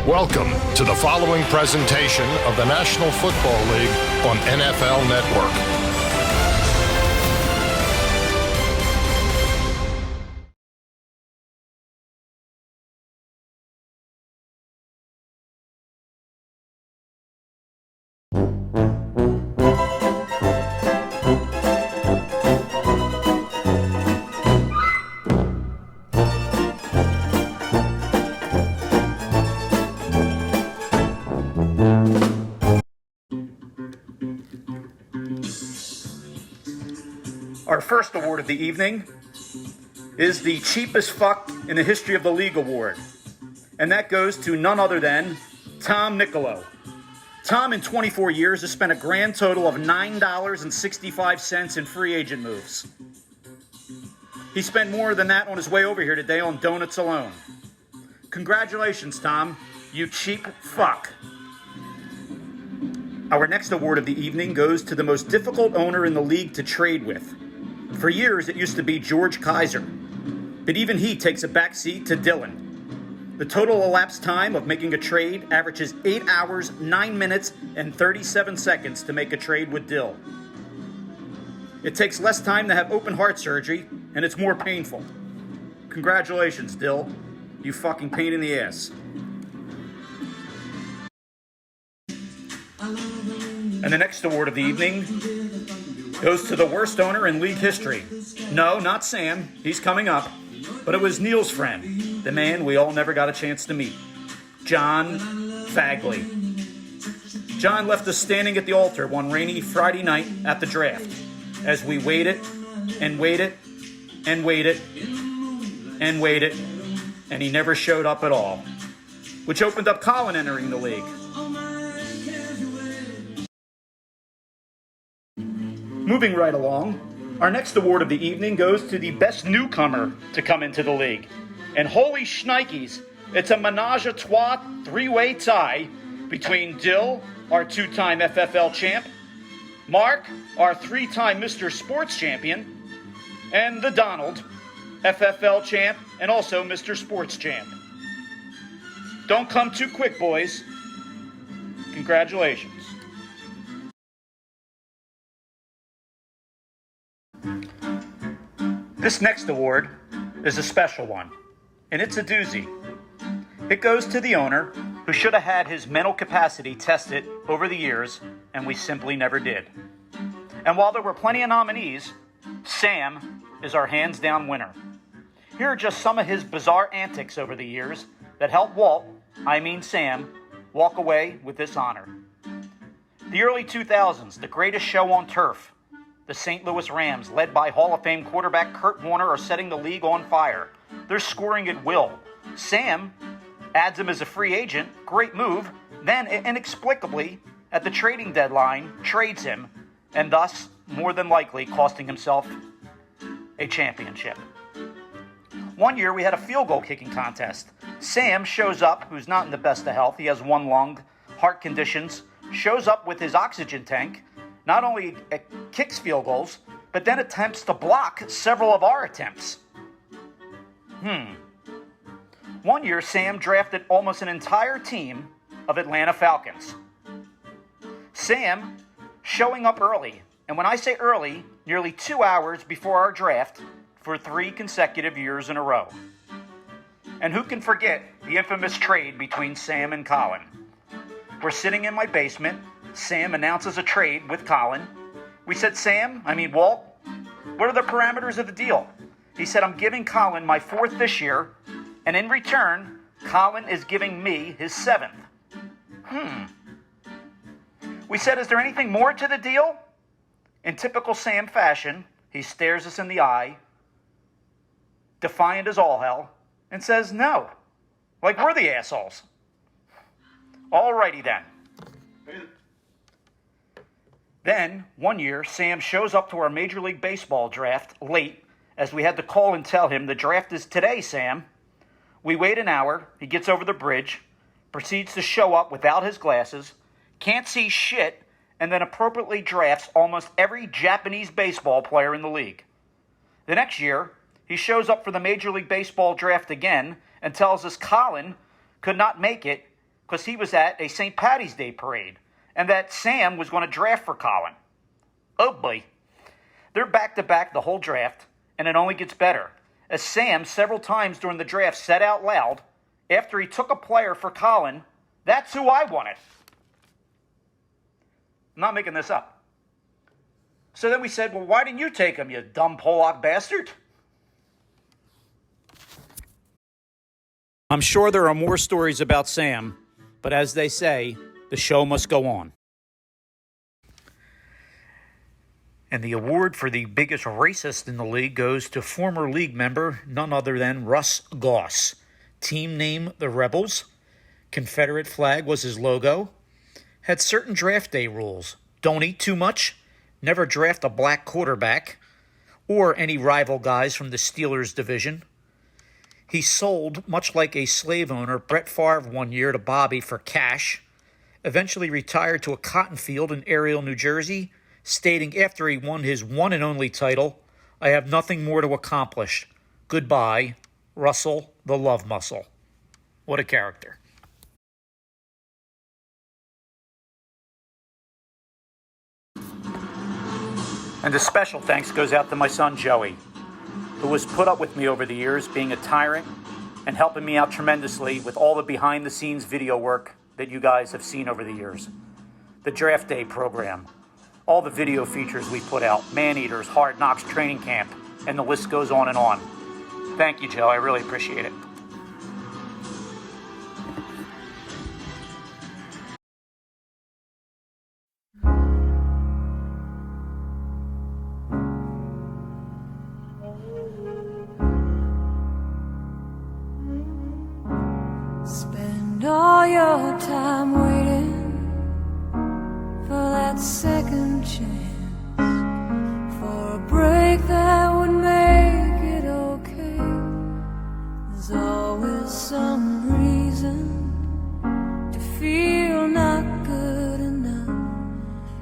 Welcome to the following presentation of the National Football League on NFL Network. Our first award of the evening is the cheapest fuck in the history of the league award. And that goes to none other than Tom Nicolo. Tom, in 24 years, has spent a grand total of $9.65 in free agent moves. He spent more than that on his way over here today on donuts alone. Congratulations, Tom, you cheap fuck. Our next award of the evening goes to the most difficult owner in the league to trade with. For years, it used to be George Kaiser, but even he takes a backseat to Dylan. The total elapsed time of making a trade averages 8 hours, 9 minutes, and 37 seconds to make a trade with Dill. It takes less time to have open heart surgery, and it's more painful. Congratulations, Dill. You fucking pain in the ass. And the next award of the evening goes to the worst owner in league history. No, not Sam. He's coming up. But it was Neil's friend, the man we all never got a chance to meet, John Fagley. John left us standing at the altar one rainy Friday night at the draft as we waited and waited and waited and waited, and he never showed up at all, which opened up Colin entering the league. Moving right along, our next award of the evening goes to the best newcomer to come into the league. And holy shnikes, it's a menage a trois three-way tie between Dill, our two-time FFL champ, Mark, our three-time Mr. Sports champion, and the Donald, FFL champ and also Mr. Sports champ. Don't come too quick, boys. Congratulations. This next award is a special one, and it's a doozy. It goes to the owner who should have had his mental capacity tested over the years, and we simply never did. And while there were plenty of nominees, Sam is our hands-down winner. Here are just some of his bizarre antics over the years that helped Sam, walk away with this honor. The early 2000s, the greatest show on turf. The St. Louis Rams, led by Hall of Fame quarterback Kurt Warner, are setting the league on fire. They're scoring at will. Sam adds him as a free agent, great move, then inexplicably, at the trading deadline, trades him, and thus, more than likely, costing himself a championship. One year, we had a field goal kicking contest. Sam shows up, who's not in the best of health, he has one lung, heart conditions, shows up with his oxygen tank, not only kicks field goals, but then attempts to block several of our attempts. One year, Sam drafted almost an entire team of Atlanta Falcons. Sam showing up early, and when I say early, nearly 2 hours before our draft for 3 consecutive years in a row. And who can forget the infamous trade between Sam and Colin? We're sitting in my basement. Sam announces a trade with Colin. We said, Walt, what are the parameters of the deal? He said, I'm giving Colin my 4th this year, and in return, Colin is giving me his 7th. We said, is there anything more to the deal? In typical Sam fashion, he stares us in the eye, defiant as all hell, and says no. Like we're the assholes. Alrighty then. Then, one year, Sam shows up to our Major League Baseball draft late, as we had to call and tell him the draft is today, Sam. We wait an hour, he gets over the bridge, proceeds to show up without his glasses, can't see shit, and then appropriately drafts almost every Japanese baseball player in the league. The next year, he shows up for the Major League Baseball draft again and tells us Colin could not make it because he was at a St. Patty's Day parade and that Sam was going to draft for Colin. Oh boy. They're back-to-back the whole draft, and it only gets better, as Sam several times during the draft said out loud, after he took a player for Colin, "That's who I wanted." I'm not making this up. So then we said, "Well, why didn't you take him, you dumb Pollock bastard?" I'm sure there are more stories about Sam, but as they say, the show must go on. And the award for the biggest racist in the league goes to former league member, none other than Russ Goss. Team name, the Rebels. Confederate flag was his logo. Had certain draft day rules. Don't eat too much. Never draft a black quarterback. Or any rival guys from the Steelers division. He sold, much like a slave owner, Brett Favre one year to Bobby for cash. Eventually retired to a cotton field in Ariel, New Jersey, stating after he won his one and only title, "I have nothing more to accomplish. Goodbye, Russell the Love Muscle." What a character. And a special thanks goes out to my son Joey, who has put up with me over the years, being a tyrant and helping me out tremendously with all the behind-the-scenes video work that you guys have seen over the years. The Draft Day program, all the video features we put out, Man-Eaters, Hard Knocks Training Camp, and the list goes on and on. Thank you, Joe. I really appreciate it. Spend all your time waiting for that second chance, for a break that would make it okay. There's always some reason to feel not good enough,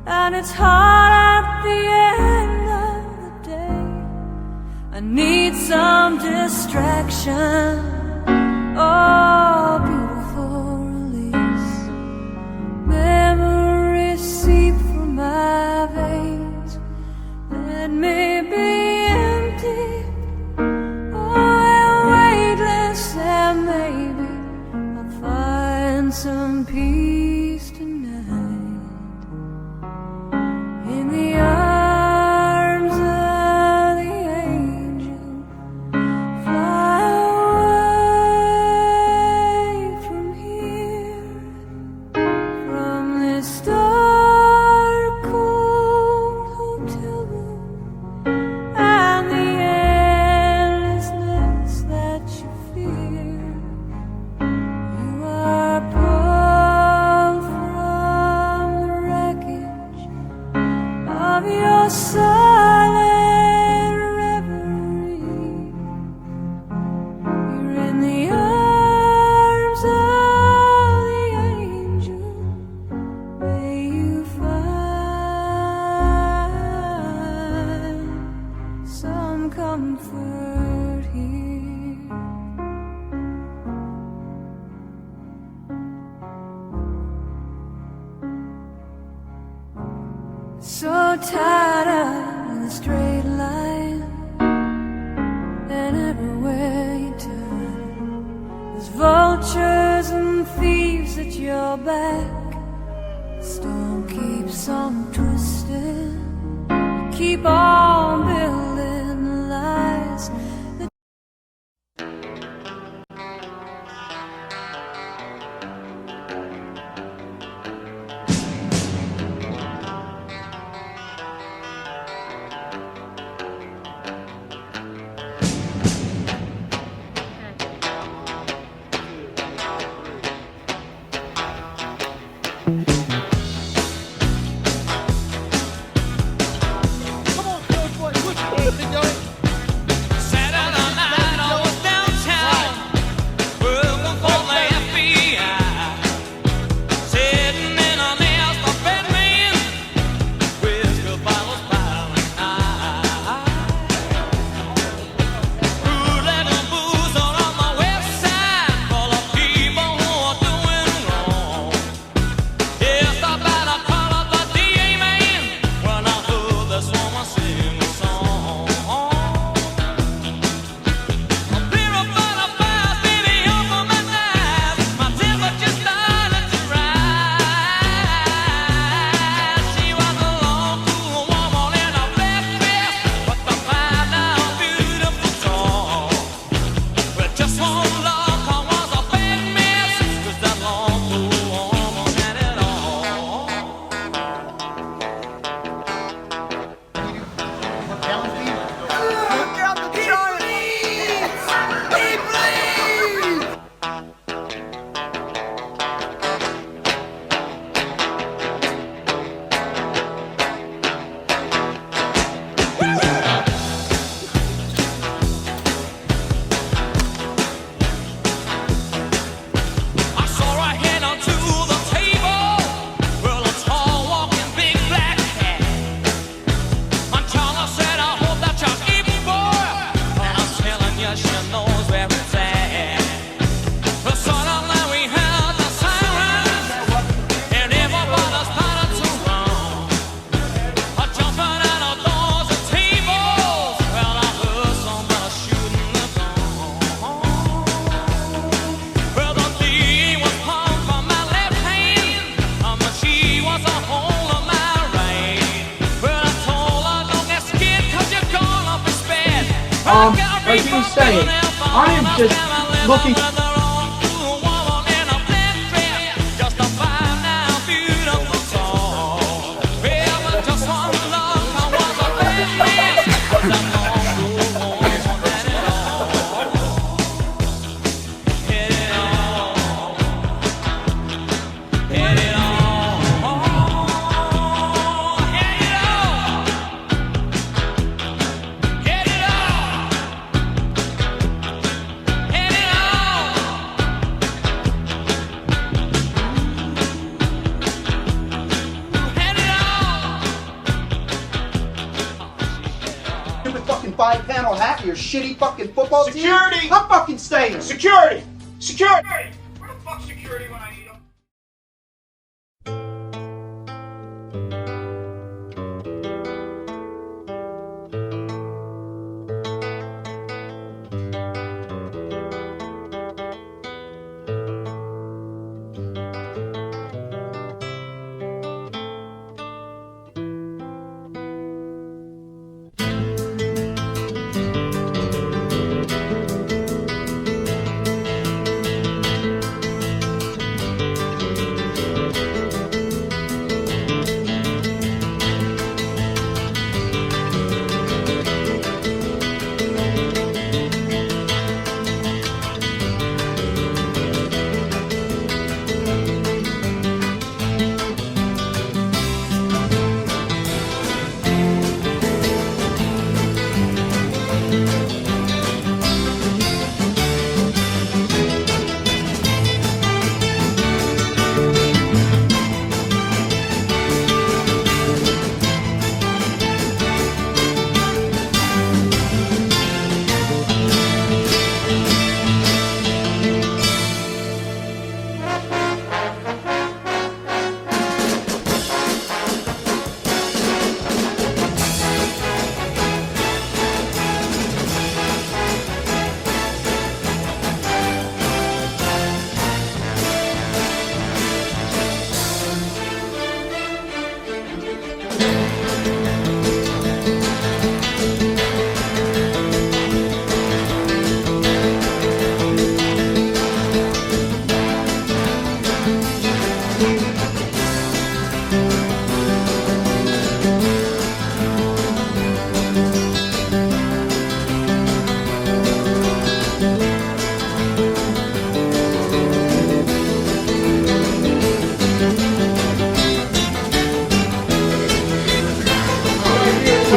and it's hard at the end of the day. I need some distraction. Oh, beautiful release. Memories seep from my veins. Let me be empty. Oh, weightless, and maybe I'll find some peace tonight. In the arms of the angel, fly away from here, from this dark, cold hotel room, and the endlessness that you fear. You are pulled from the wreckage of your silent reverie. You're in the arms of the angel. May you find some comfort here. So tired of the straight line, and everywhere you turn, there's vultures and thieves at your back. The storm keeps on twisting, keep on building lies. Come on, Coach Boy, push it. There you go. Like he was saying, I am just looking. Fucking 5-panel hat with your shitty fucking football team. Security! I'm fucking staying. Security! Security! Where the fuck's security when I need them?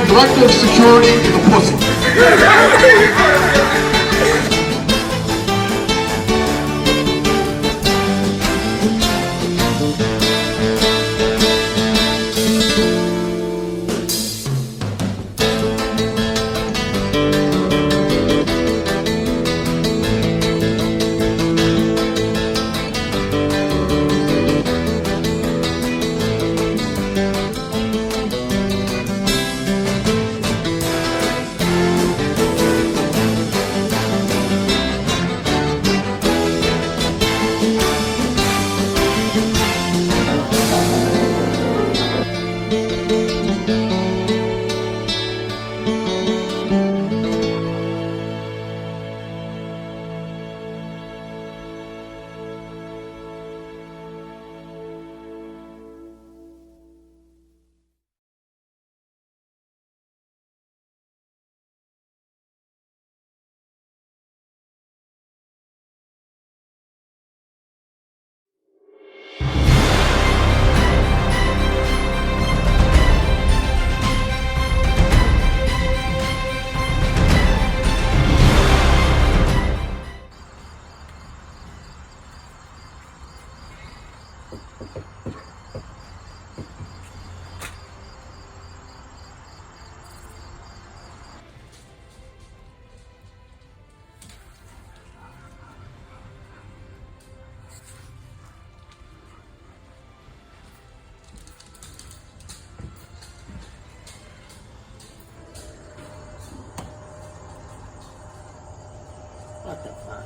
Director of security is a pussy. What the fuck?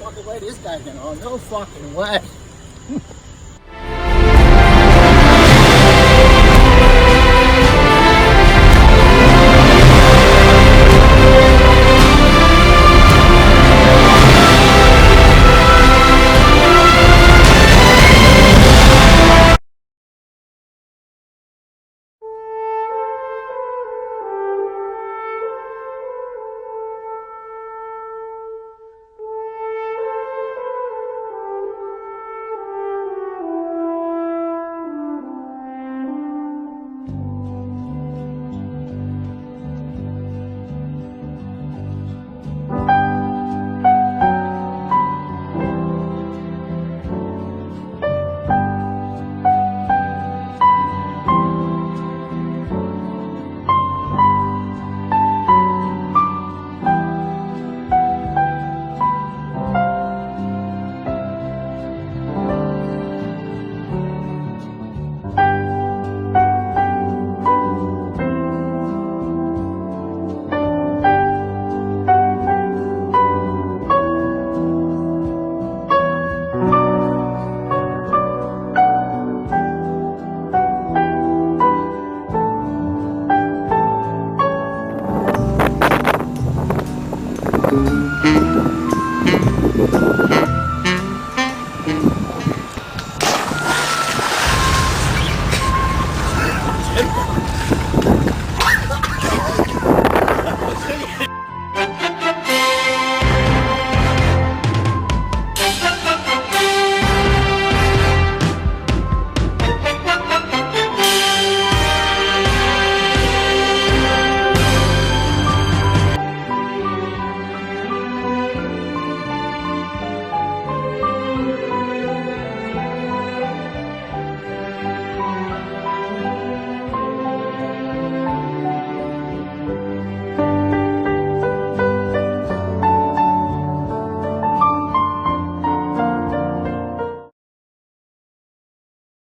fucking way this guy's gonna. Oh, no fucking way.